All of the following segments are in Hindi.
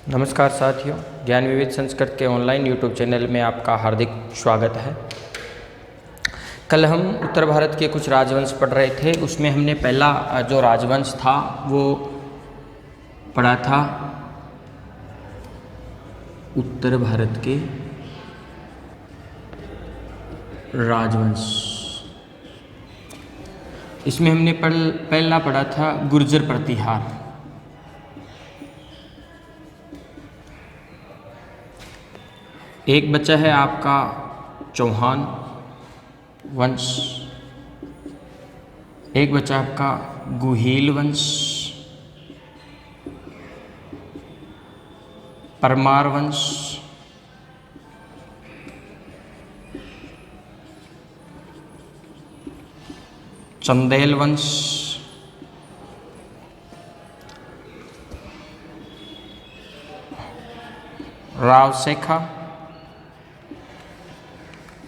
नमस्कार साथियों, ज्ञान विविध संस्कृत के ऑनलाइन यूट्यूब चैनल में आपका हार्दिक स्वागत है। कल हम उत्तर भारत के कुछ राजवंश पढ़ रहे थे। उसमें हमने पहला जो राजवंश था वो पढ़ा था उत्तर भारत के राजवंश। इसमें हमने पहला पढ़ा था गुर्जर प्रतिहार। एक बच्चा है आपका चौहान वंश, एक बच्चा आपका गुहील वंश, परमार वंश, चंदेल वंश, रावसेखा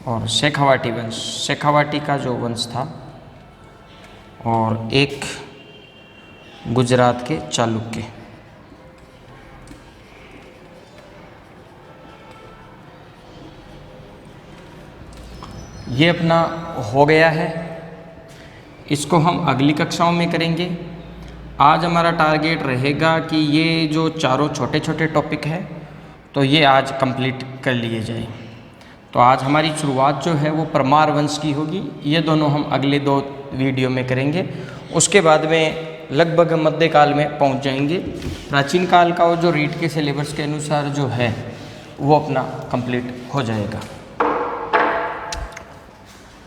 और शेखावाटी वंश। शेखावाटी का जो वंश था, और एक गुजरात के चालुक्य। ये अपना हो गया है। इसको हम अगली कक्षाओं में करेंगे। आज हमारा टारगेट रहेगा कि ये जो चारों छोटे छोटे टॉपिक है तो ये आज कंप्लीट कर लिए जाए। तो आज हमारी शुरुआत जो है वो परमार वंश की होगी। ये दोनों हम अगले 2 वीडियो में करेंगे। उसके बाद में लगभग मध्यकाल में पहुंच जाएंगे। प्राचीन काल का वो जो रीट के सिलेबस के अनुसार जो है वो अपना कंप्लीट हो जाएगा।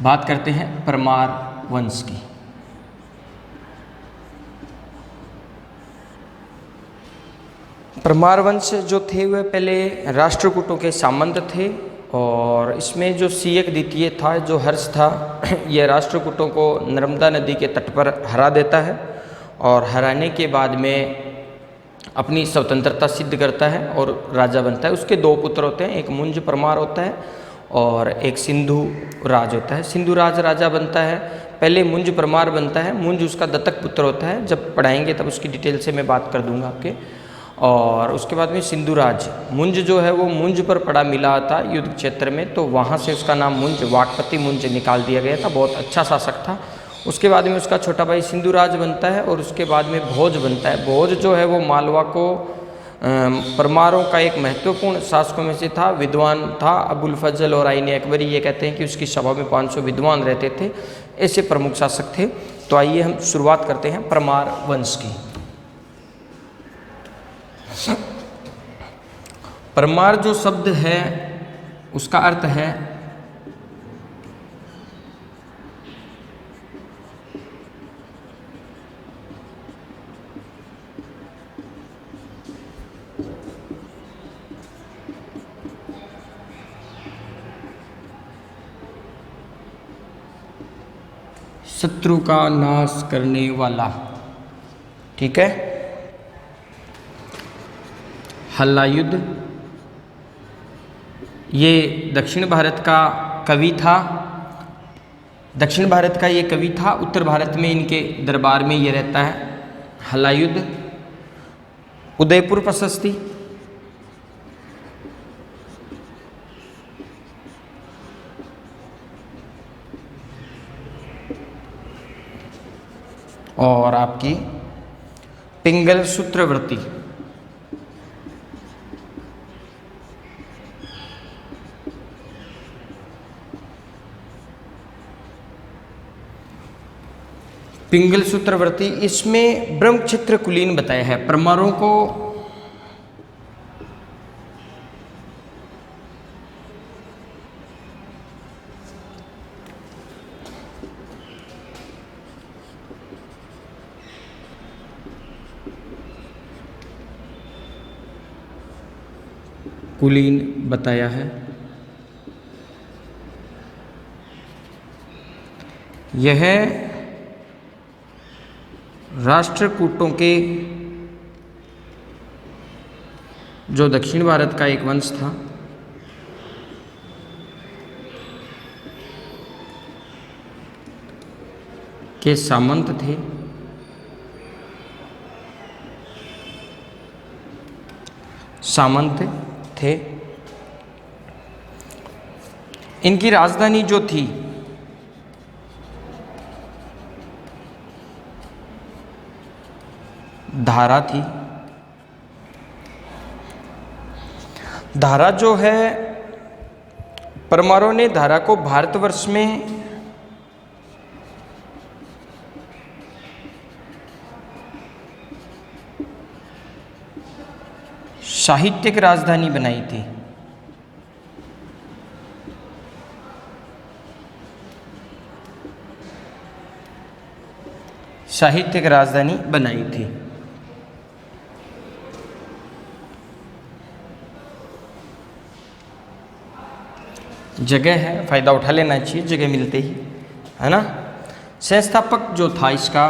बात करते हैं परमार वंश की। परमार वंश जो थे वह पहले राष्ट्रकूटों के सामंत थे, और इसमें जो सीयक द्वितीय था, जो हर्ष था, यह राष्ट्रकूटों को नर्मदा नदी के तट पर हरा देता है, और हराने के बाद में अपनी स्वतंत्रता सिद्ध करता है और राजा बनता है। उसके 2 पुत्र होते हैं, एक मुंज परमार होता है और एक सिंधु राज होता है। सिंधु राज राजा बनता है। पहले मुंज परमार बनता है। मुंज उसका दत्तक पुत्र होता है। जब पढ़ाएंगे तब उसकी डिटेल से मैं बात कर दूंगा आपके। और उसके बाद में सिंधुराज, मुंज जो है वो मुंज पर पड़ा मिला था युद्ध क्षेत्र में, तो वहाँ से उसका नाम मुंज, वाकपति मुंज निकाल दिया गया था। बहुत अच्छा शासक था। उसके बाद में उसका छोटा भाई सिंधुराज बनता है, और उसके बाद में भोज बनता है। भोज जो है वो मालवा को परमारों का एक महत्वपूर्ण शासकों में से था, विद्वान था। अबुल फजल और आईने अकबरी ये कहते हैं कि उसकी सभा में 500 विद्वान रहते थे। ऐसे प्रमुख शासक थे। तो आइए हम शुरुआत करते हैं परमार वंश की। परमार जो शब्द है उसका अर्थ है शत्रु का नाश करने वाला। ठीक है। हल्लायुद्ध ये दक्षिण भारत का कवि था। दक्षिण भारत का ये कवि था। उत्तर भारत में इनके दरबार में ये रहता है। हल्लायुद्ध, उदयपुर प्रशस्ति, और आपकी पिंगल सूत्रवृत्ति। पिंगल सूत्रवृत्ति, इसमें ब्रह्मक्षत्र कुलीन बताया है। परमारों को कुलीन बताया है। यह राष्ट्रकूटों के जो दक्षिण भारत का एक वंश था, के सामंत थे। सामंत थे। इनकी राजधानी जो थी धारा थी। धारा जो है, परमारों ने धारा को भारतवर्ष में साहित्यिक राजधानी बनाई थी। साहित्यिक राजधानी बनाई थी। जगह है, फायदा उठा लेना चाहिए जगह मिलते ही, है ना। संस्थापक जो था इसका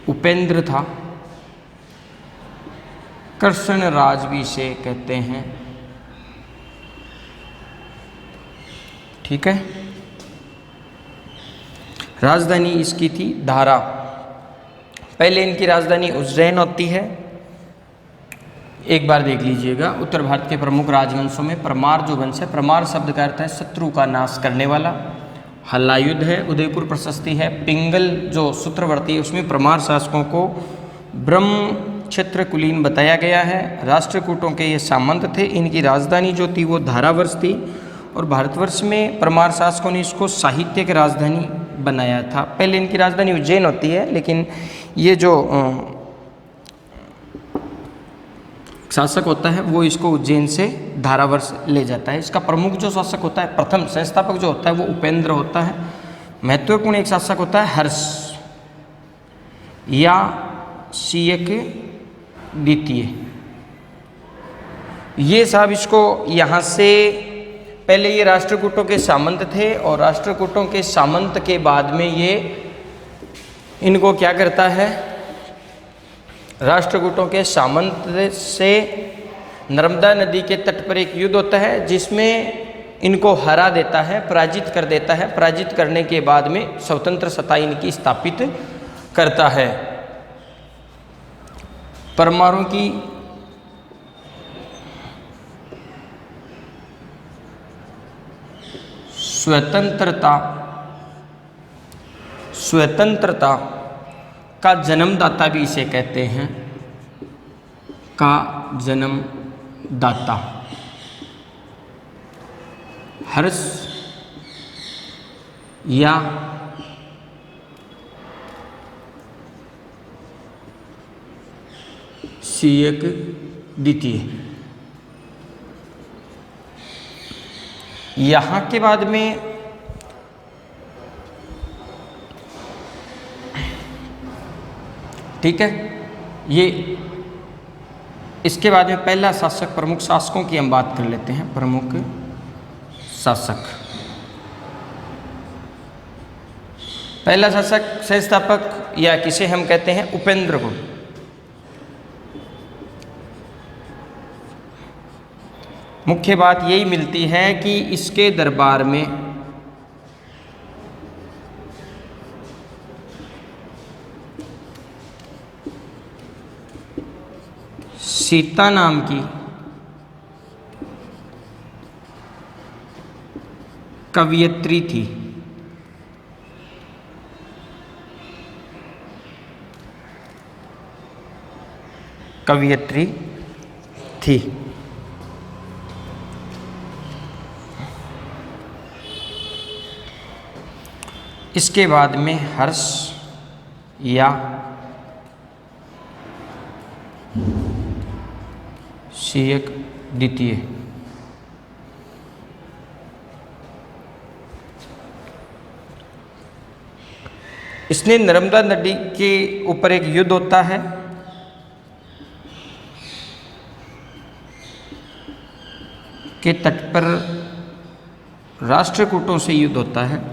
उपेंद्र था। कृष्णराज भी इसे कहते हैं, ठीक है। राजधानी इसकी थी धारा। पहले इनकी राजधानी उज्जैन होती है। एक बार देख लीजिएगा, उत्तर भारत के प्रमुख राजवंशों में परमार जो वंश है, परमार शब्द का अर्थ है शत्रु का नाश करने वाला। हल्लायुद्ध है, उदयपुर प्रशस्ति है, पिंगल जो सूत्रवर्ती है उसमें परमार शासकों को ब्रह्म क्षेत्र कुलीन बताया गया है। राष्ट्रकूटों के ये सामंत थे। इनकी राजधानी जो थी वो धारावर्ष थी और भारतवर्ष में परमार शासकों ने इसको साहित्यिक राजधानी बनाया था। पहले इनकी राजधानी उज्जैन होती है, लेकिन ये जो शासक होता है वो इसको उज्जैन से धारावर्ष ले जाता है। इसका प्रमुख जो शासक होता है, प्रथम संस्थापक जो होता है वो उपेंद्र होता है। महत्वपूर्ण एक शासक होता है हर्ष या सीयक द्वितीय। ये साहब इसको यहाँ से, पहले ये राष्ट्रकूटों के सामंत थे और राष्ट्रकूटों के सामंत के बाद में ये इनको क्या करता है, राष्ट्रकूटों के सामंत से नर्मदा नदी के तट पर एक युद्ध होता है जिसमें इनको हरा देता है, पराजित कर देता है। पराजित करने के बाद में स्वतंत्र सत्ता इनकी स्थापित करता है। परमारों की स्वतंत्रता का जन्मदाता भी इसे कहते हैं, का जन्मदाता हर्ष या सीयक द्वितीय। यहाँ के बाद में ठीक है, ये इसके बाद में पहला शासक, प्रमुख शासकों की हम बात कर लेते हैं। प्रमुख शासक, पहला शासक संस्थापक या किसे हम कहते हैं उपेंद्र को। मुख्य बात यही मिलती है कि इसके दरबार में सीता नाम की कवयित्री थी। कवयित्री थी। इसके बाद में हर्ष या सीयक द्वितीय। इसने नर्मदा नदी के ऊपर एक युद्ध होता है। के तट पर राष्ट्रकूटों से युद्ध होता है।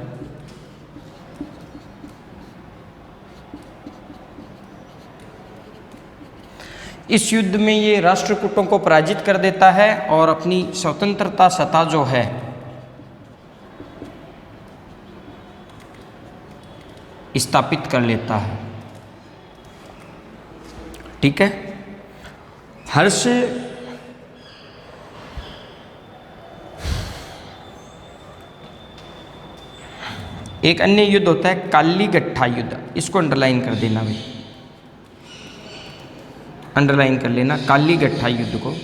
इस युद्ध में ये राष्ट्रकूटों को पराजित कर देता है और अपनी स्वतंत्रता सत्ता जो है स्थापित कर लेता है। ठीक है। हर्ष एक अन्य युद्ध होता है कालीगट्ठा युद्ध, इसको अंडरलाइन कर देना भाई, अंडरलाइन कर लेना कालीगट्ठा युद्ध को।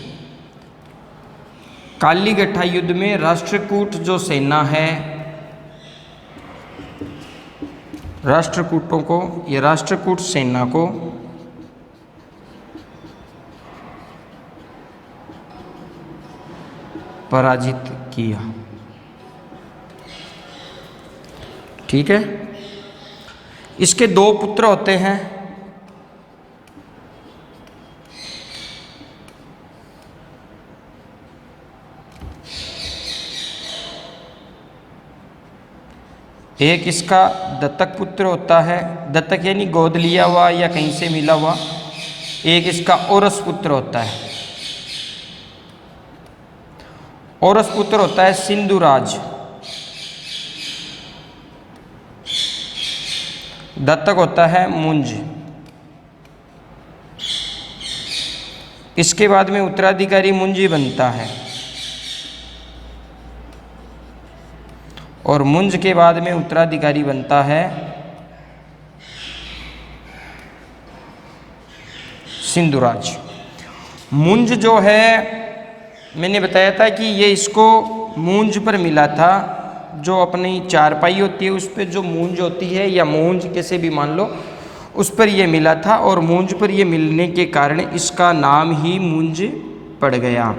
कालीगट्ठा युद्ध में राष्ट्रकूट जो सेना है, राष्ट्रकूटों को, ये राष्ट्रकूट सेना को पराजित किया। ठीक है। इसके दो पुत्र होते हैं, एक इसका दत्तक पुत्र होता है, दत्तक यानी गोद लिया हुआ या कहीं से मिला हुआ। एक इसका औरस पुत्र होता है, औरस पुत्र होता है सिंधुराज। दत्तक होता है मुंज। इसके बाद में उत्तराधिकारी मुंज ही बनता है, और मुंज के बाद में उत्तराधिकारी बनता है सिंधुराज। मुंज जो है, मैंने बताया था कि ये इसको मूंज पर मिला था, जो अपनी चारपाई होती है उस पर जो मूंज होती है, या मूंज कैसे भी मान लो, उस पर ये मिला था, और मूंज पर ये मिलने के कारण इसका नाम ही मूंज पड़ गया।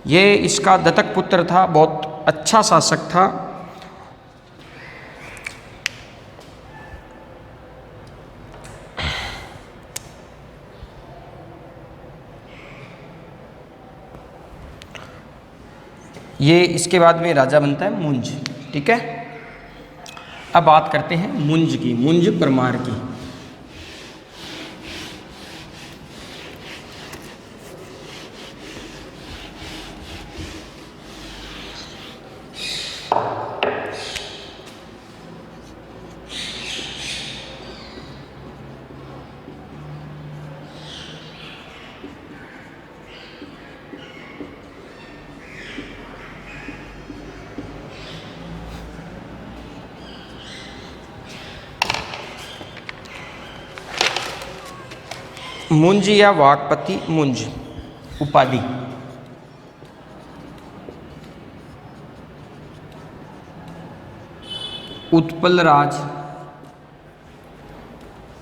ये इसका दत्तक पुत्र था, बहुत अच्छा शासक था। ये इसके बाद में राजा बनता है मुंज। ठीक है। अब बात करते हैं मुंज की, मुंज परमार की। मुंज या वाकपति मुंज उपाधि। उत्पल राज,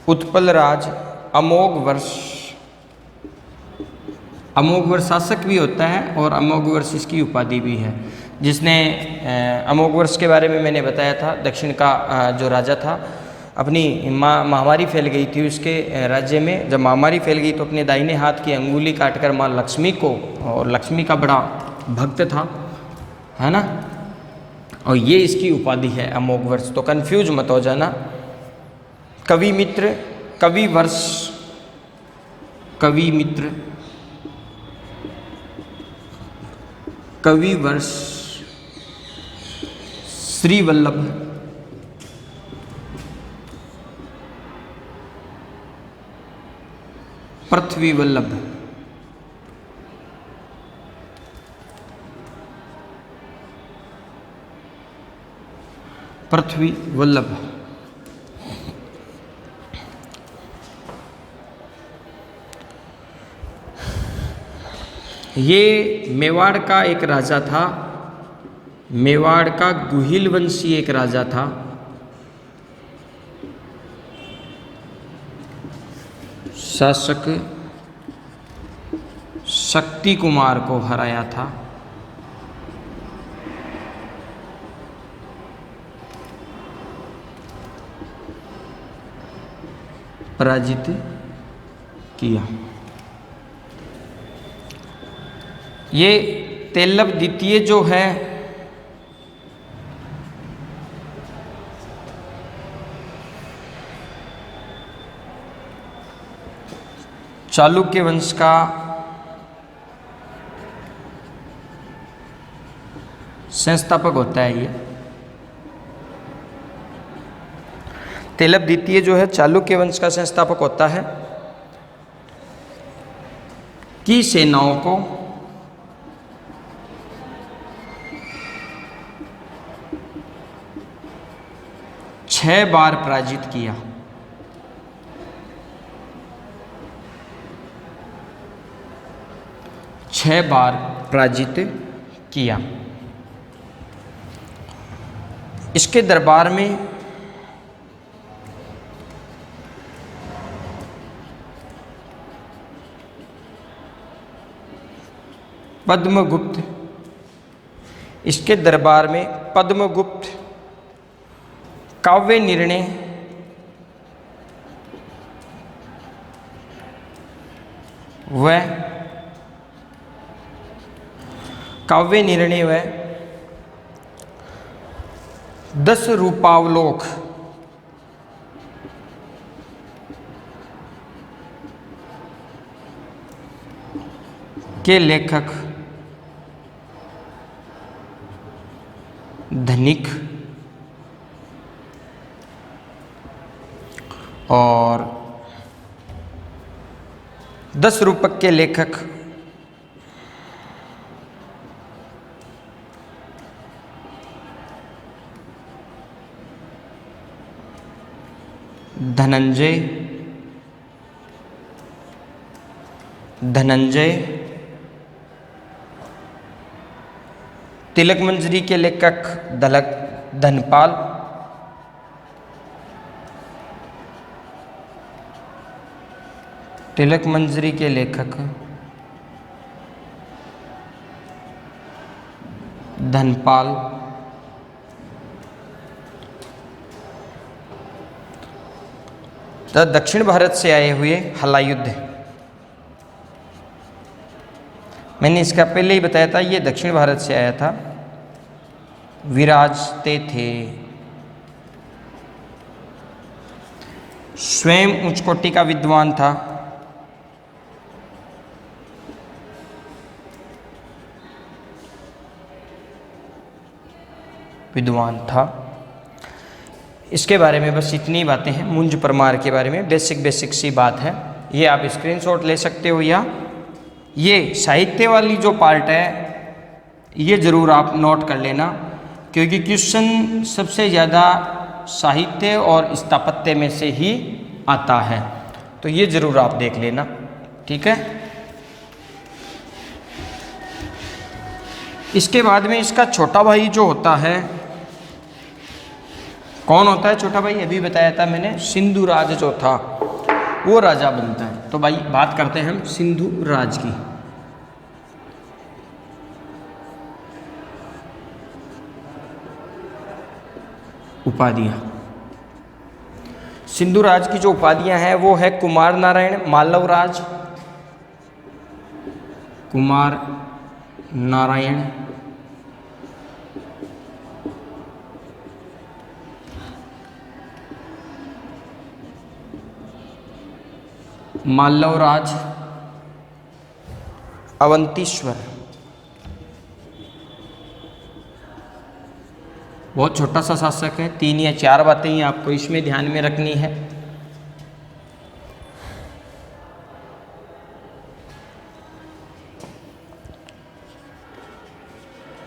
उत्पल राज अमोघ वर्ष, अमोघ वर्ष शासक भी होता है और अमोघ वर्ष इसकी उपाधि भी है। जिसने अमोघ वर्ष के बारे में मैंने बताया था, दक्षिण का जो राजा था, अपनी महामारी फैल गई थी उसके राज्य में। जब महामारी फैल गई तो अपने दाहिने हाथ की अंगुली काटकर माँ लक्ष्मी को, और लक्ष्मी का बड़ा भक्त था, है ना, और ये इसकी उपाधि है अमोघ वर्ष। तो कंफ्यूज मत हो जाना। कवि मित्र, कवि वर्ष, कवि मित्र, कवि वर्ष, श्री वल्लभ, पृथ्वी वल्लभ, पृथ्वी वल्लभ। ये मेवाड़ का एक राजा था, मेवाड़ का गुहिल वंशी एक राजा था। शासक शक्ति कुमार को हराया था। पराजित किया। ये तेलव द्वितीय जो है, चालुक्य वंश का संस्थापक होता है। ये तेलव द्वितीय जो है चालुक्य वंश का संस्थापक होता है। की सेनाओं को छह बार पराजित किया। छह बार पराजित किया। इसके दरबार में पद्मगुप्त, इसके दरबार में पद्मगुप्त काव्य निर्णय व व 10 रूपावलोक के लेखक धनिक और 10 रूपक के लेखक धनंजय, तिलक मंजरी के लेखक धनपाल, तिलक मंजरी के लेखक धनपाल, तथा दक्षिण भारत से आए हुए हलायुद्ध। मैंने इसका पहले ही बताया था, ये दक्षिण भारत से आया था, विराजते थे। स्वयं उच्च कोटि का विद्वान था। इसके बारे में बस इतनी बातें हैं। मुंज परमार के बारे में बेसिक सी बात है, ये आप स्क्रीनशॉट ले सकते हो, या ये साहित्य वाली जो पार्ट है ये ज़रूर आप नोट कर लेना, क्योंकि क्वेश्चन सबसे ज़्यादा साहित्य और स्थापत्य में से ही आता है, तो ये ज़रूर आप देख लेना, ठीक है। इसके बाद में इसका छोटा भाई जो होता है, कौन होता है छोटा भाई? अभी बताया था मैंने, सिंधु राज जो था वो राजा बनता है। तो भाई बात करते हैं हम सिंधु राज की। उपाधियां, सिंधु राज की जो उपाधियां हैं वो है कुमार नारायण, मालव राज, कुमार नारायण, मालव राज, अवंतीश्वर। बहुत छोटा सा शासक है, 3 या 4 बातें ही आपको इसमें ध्यान में रखनी है।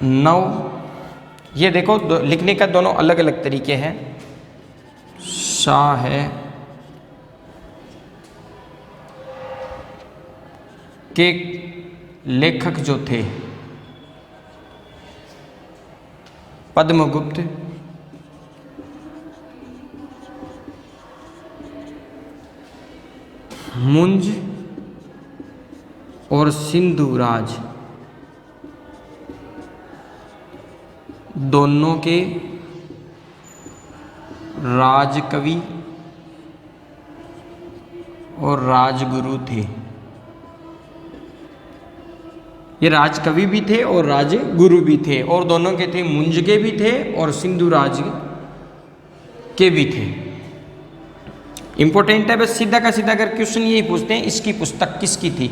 नौ, ये देखो लिखने का दोनों अलग अलग तरीके हैं। शाह है के लेखक जो थे पद्मगुप्त, मुंज और सिंधु राज, दोनों के राजकवि और राजगुरु थे। ये राजकवि भी थे और राजगुरु भी थे, और दोनों के थे, मुंज के भी थे और सिंधु राज के भी थे। इंपॉर्टेंट है, बस सीधा का सीधा अगर क्वेश्चन यही पूछते हैं इसकी पुस्तक किसकी थी,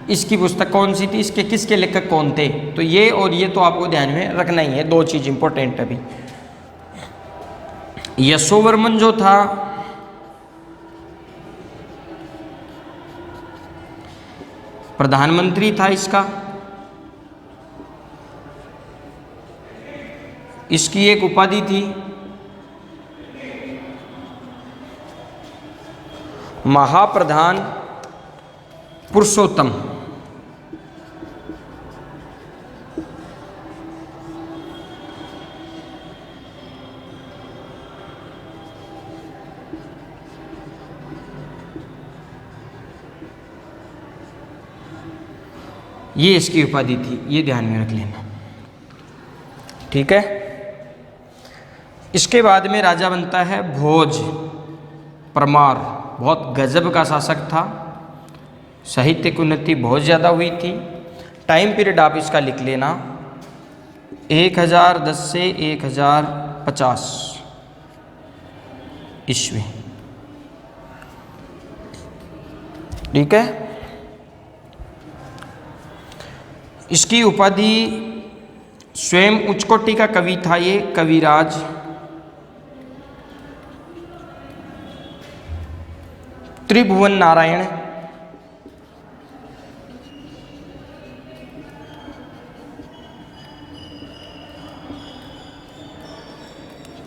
इसकी पुस्तक कौन सी थी, इसके किसके लेखक कौन थे, तो ये और ये तो आपको ध्यान में रखना ही है। 2 चीज इंपॉर्टेंट है। अभी यशोवर्मन जो था प्रधानमंत्री था इसका। इसकी एक उपाधि थी महाप्रधान पुरुषोत्तम। ये इसकी उपाधि थी, ये ध्यान में रख लेना, ठीक है। इसके बाद में राजा बनता है भोज परमार। बहुत गजब का शासक था, साहित्यिक उन्नति बहुत ज़्यादा हुई थी। टाइम पीरियड आप इसका लिख लेना 1010 से 1050 ईस्वी, ठीक है। इसकी उपाधि स्वयं उच्च कोटि का कवि था ये, कविराज। त्रिभुवन नारायण,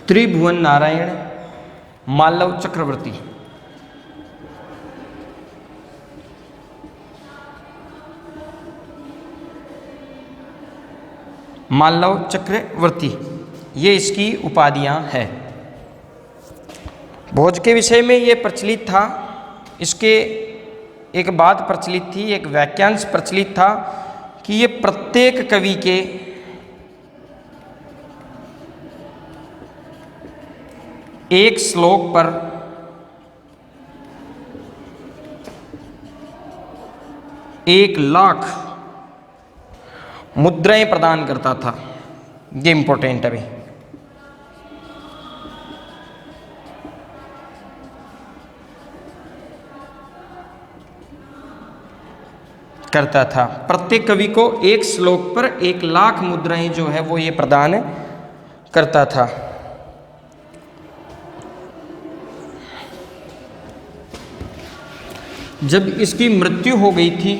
त्रिभुवन नारायण मालव चक्रवर्ती। मालव चक्रवर्ती, ये इसकी उपाधियां हैं। भोज के विषय में ये प्रचलित था। इसके एक बात प्रचलित थी, एक वाक्यांश प्रचलित था कि ये प्रत्येक कवि के एक श्लोक पर एक लाख मुद्राएं प्रदान करता था। ये इंपॉर्टेंट है अभी। करता था, प्रत्येक कवि को एक श्लोक पर 1 लाख मुद्राएं जो है वो ये प्रदान करता था। जब इसकी मृत्यु हो गई थी,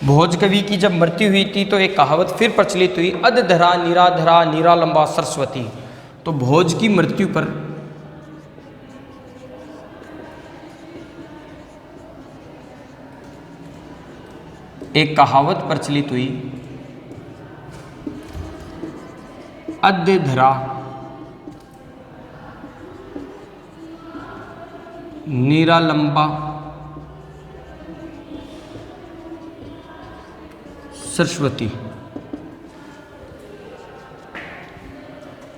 भोज कवि की जब मृत्यु हुई थी, तो एक कहावत फिर प्रचलित हुई, अधधरा निराधरा निरालंबा सरस्वती। तो भोज की मृत्यु पर एक कहावत प्रचलित हुई, अधधरा निरालंबा सरस्वती।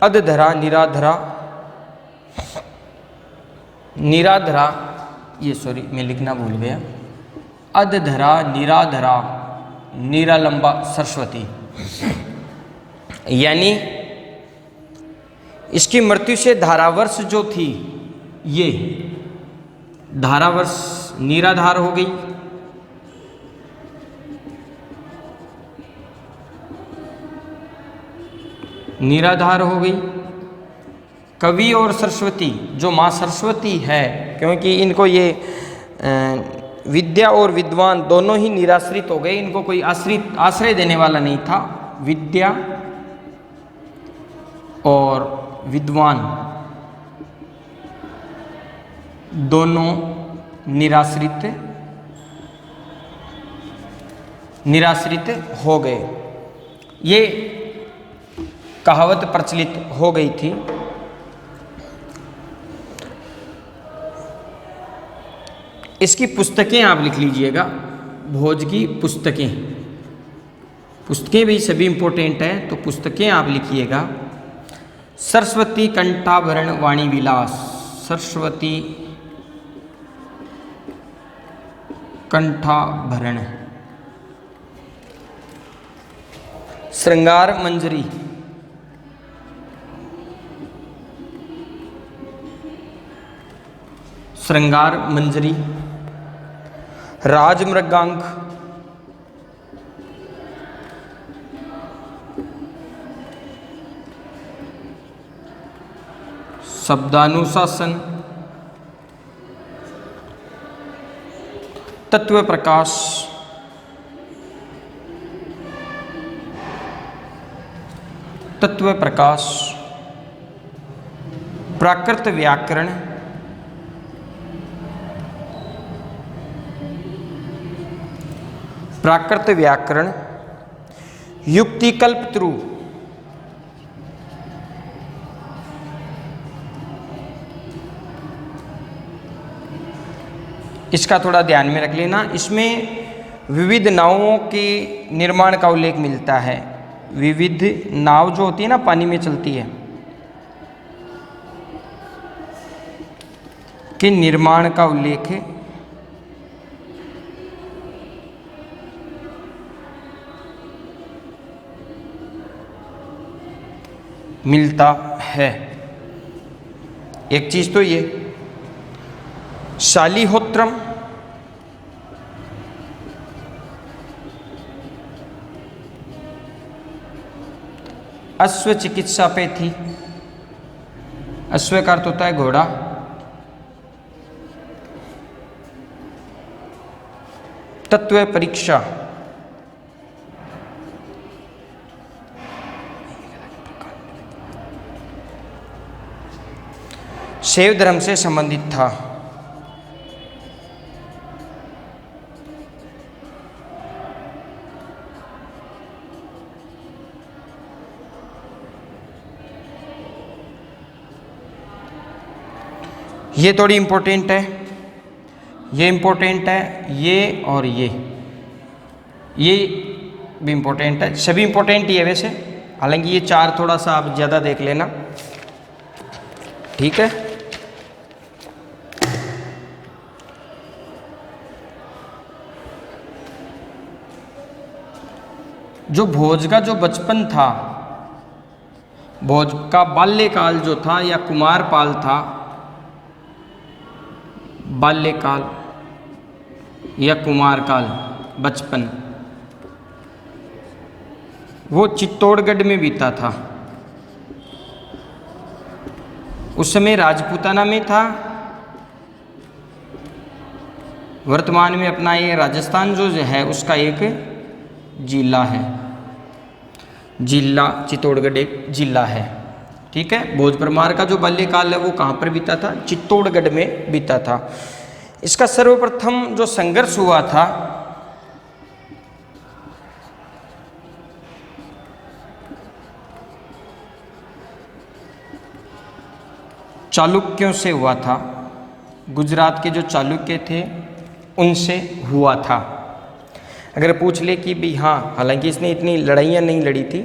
अधधरा निराधरा, निराधरा, ये सॉरी मैं लिखना भूल गया, अधधरा निराधरा निरालंबा सरस्वती। यानी इसकी मृत्यु से धारावर्ष जो थी, ये धारावर्ष निराधार हो गई। निराधार हो गई। कवि और सरस्वती, जो माँ सरस्वती है, क्योंकि इनको ये विद्या और विद्वान दोनों ही निराश्रित हो गए, इनको कोई आश्रय देने वाला नहीं था। विद्या और विद्वान दोनों निराश्रित हो गए। ये कहावत प्रचलित हो गई थी। इसकी पुस्तकें आप लिख लीजिएगा, भोज की पुस्तकें। पुस्तकें भी सभी इंपॉर्टेंट हैं, तो पुस्तकें आप लिखिएगा। सरस्वती कंठाभरण वाणी विलास, सरस्वती कंठाभरण, श्रृंगार मंजरी, श्रृंगार मंजरी, राजमृगांक, शब्दानुशासन, तत्व प्रकाश, तत्व प्रकाश, प्राकृत व्याकरण, प्राकृत व्याकरण, युक्तिकल्प त्रु, इसका थोड़ा ध्यान में रख लेना। इसमें विविध नावों के निर्माण का उल्लेख मिलता है। विविध नाव जो होती है ना, पानी में चलती है, के निर्माण का उल्लेख है। मिलता है। एक चीज तो ये शालिहोत्रम, अश्व चिकित्सा पे थी। अश्व का अर्थ होता है घोड़ा। तत्व परीक्षा, शैव धर्म से संबंधित था। ये थोड़ी इंपॉर्टेंट है, ये इंपॉर्टेंट है, ये और ये भी इंपॉर्टेंट है। सभी इंपॉर्टेंट ही है वैसे, हालांकि ये चार थोड़ा सा आप ज़्यादा देख लेना, ठीक है। जो भोज का जो बचपन था, भोज का बाल्यकाल जो था या कुमारपाल था, बाल्यकाल या कुमारकाल, बचपन, वो चित्तौड़गढ़ में बीता था। उस समय राजपूताना में था। वर्तमान में अपना ये राजस्थान जो है उसका एक जिला है, जिला चित्तौड़गढ़ एक जिला है, ठीक है। भोज परमार का जो बाल्यकाल है वो कहाँ पर बीता था? चित्तौड़गढ़ में बीता था। इसका सर्वप्रथम जो संघर्ष हुआ था चालुक्यों से हुआ था। गुजरात के जो चालुक्य थे उनसे हुआ था। अगर पूछ ले कि भी हाँ, हालांकि इसने इतनी लड़ाइयाँ नहीं लड़ी थी।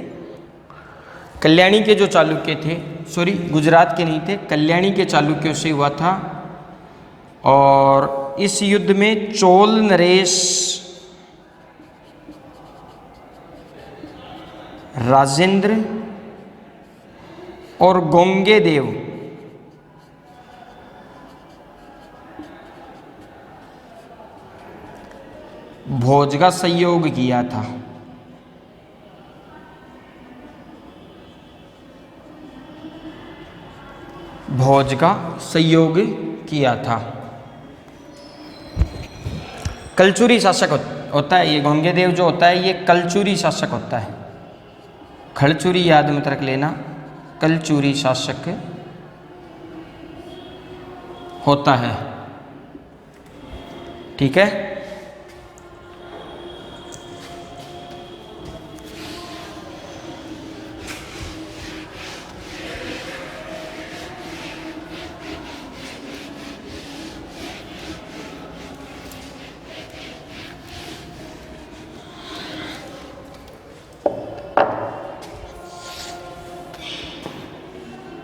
कल्याणी के जो चालुक्य थे, सॉरी गुजरात के नहीं थे, कल्याणी के चालुक्यों से हुआ था। और इस युद्ध में चोल नरेश, राजेंद्र और गोंगे देव भोज का सहयोग किया था। भोज का सहयोग किया था। कलचुरी शासक होता है ये गोंगे देव जो होता है, ये कलचुरी शासक होता है। खड़चुरी याद मत रख लेना, कलचुरी शासक होता है, ठीक है।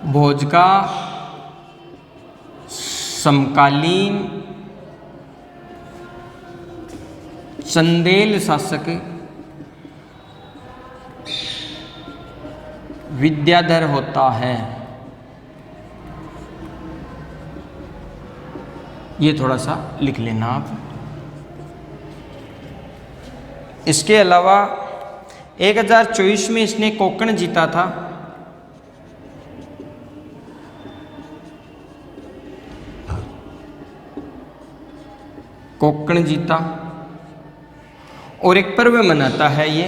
भोज का समकालीन चंदेल शासक विद्याधर होता है। ये थोड़ा सा लिख लेना आप। इसके अलावा 1024 में इसने कोकण जीता था। कोक्कण जीता। और एक पर्व मनाता है ये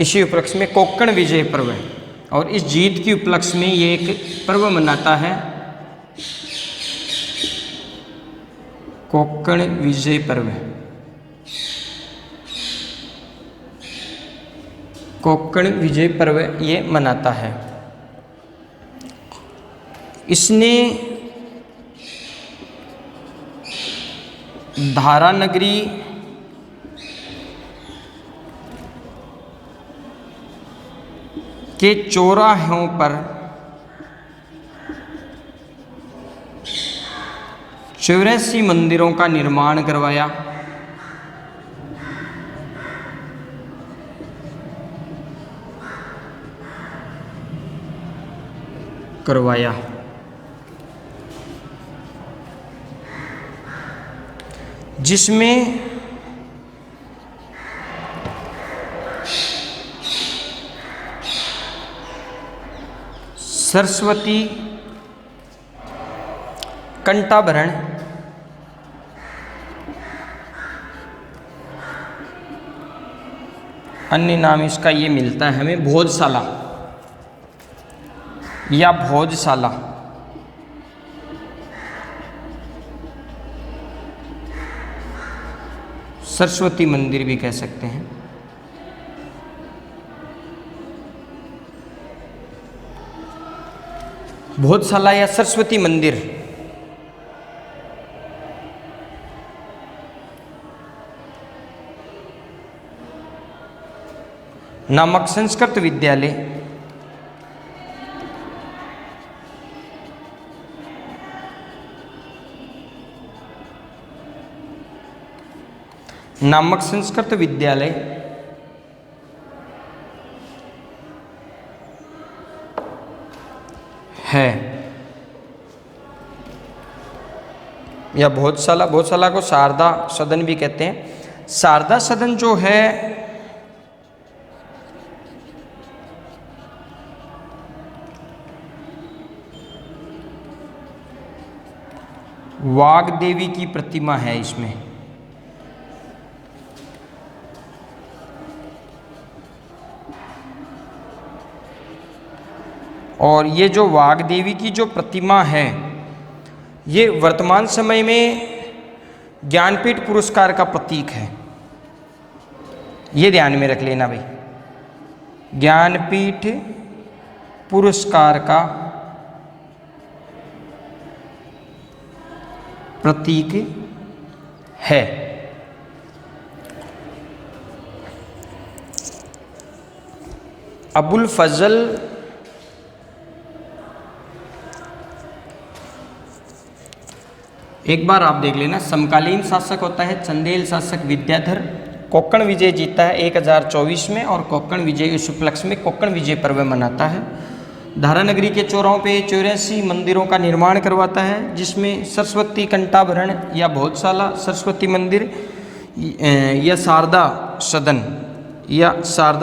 इसी उपलक्ष्य में, कोक्कण विजय पर्व है। और इस जीत की उपलक्ष्य में ये एक पर्व मनाता है, कोक्कण विजय पर्व। कोक्कण विजय पर्व ये मनाता है। इसने धारानगरी के चौराहों पर 84 मंदिरों का निर्माण करवाया। जिसमें सरस्वती, कंठाभरण, अन्य नाम इसका ये मिलता है हमें भोजशाला या भोजशाला, सरस्वती मंदिर भी कह सकते हैं। भोजशाला या सरस्वती मंदिर नामक संस्कृत विद्यालय है या भोजशाला। भोजशाला को शारदा सदन भी कहते हैं। शारदा सदन जो है वाग्देवी की प्रतिमा है इसमें। और ये जो वाग्देवी की जो प्रतिमा है ये वर्तमान समय में ज्ञानपीठ पुरस्कार का प्रतीक है। ये ध्यान में रख लेना भाई, ज्ञानपीठ पुरस्कार का प्रतीक है। अबुल फजल एक बार आप देख लेना, समकालीन शासक होता है चंदेल शासक विद्याधर। कोक्कण विजय जीता है 1024 में और कोक्कण विजय इस उपलक्ष्य में कोक्कण विजय पर्व मनाता है। धारानगरी के चौराहों पे 84 मंदिरों का निर्माण करवाता है, जिसमें सरस्वती कंठाभरण या भोजशाला, सरस्वती मंदिर या शारदा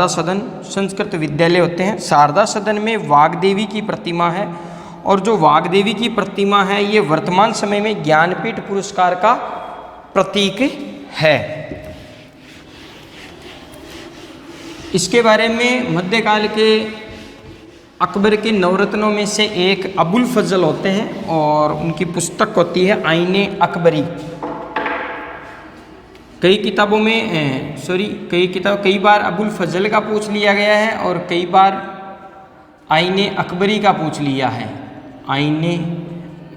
सदन संस्कृत विद्यालय होते हैं। शारदा सदन में वाग्देवी की प्रतिमा है और जो वाग्देवी की प्रतिमा है ये वर्तमान समय में ज्ञानपीठ पुरस्कार का प्रतीक है। इसके बारे में मध्यकाल के अकबर के नवरत्नों में से एक अबुल फजल होते हैं और उनकी पुस्तक होती है आईने अकबरी। कई बार अबुल फजल का पूछ लिया गया है और कई बार आईने अकबरी का पूछ लिया है। आईन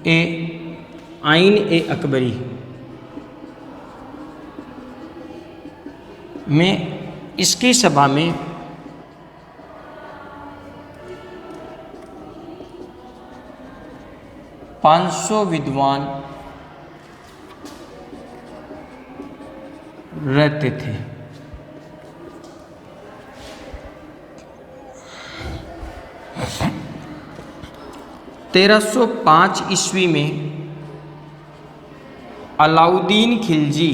ए अकबरी में इसकी सभा में पाँच 500 विद्वान रहते थे। 1305 ईस्वी में अलाउद्दीन खिलजी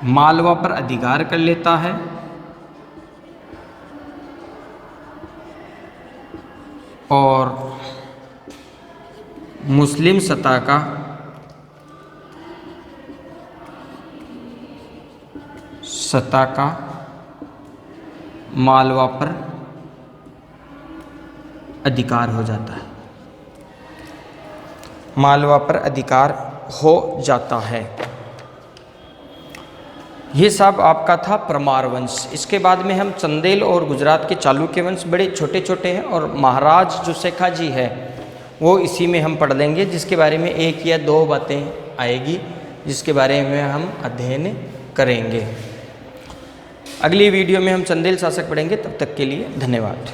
मालवा पर अधिकार कर लेता है और मुस्लिम सत्ता का मालवा पर अधिकार हो जाता है, मालवा पर अधिकार हो जाता है। ये सब आपका था परमार वंश। इसके बाद में हम चंदेल और गुजरात के चालुक्य वंश बड़े छोटे छोटे हैं, और महाराज जो शेखाजी है वो इसी में हम पढ़ लेंगे, जिसके बारे में एक या दो बातें आएगी जिसके बारे में हम अध्ययन करेंगे। अगली वीडियो में हम चंदेल शासक पढ़ेंगे। तब तक के लिए धन्यवाद।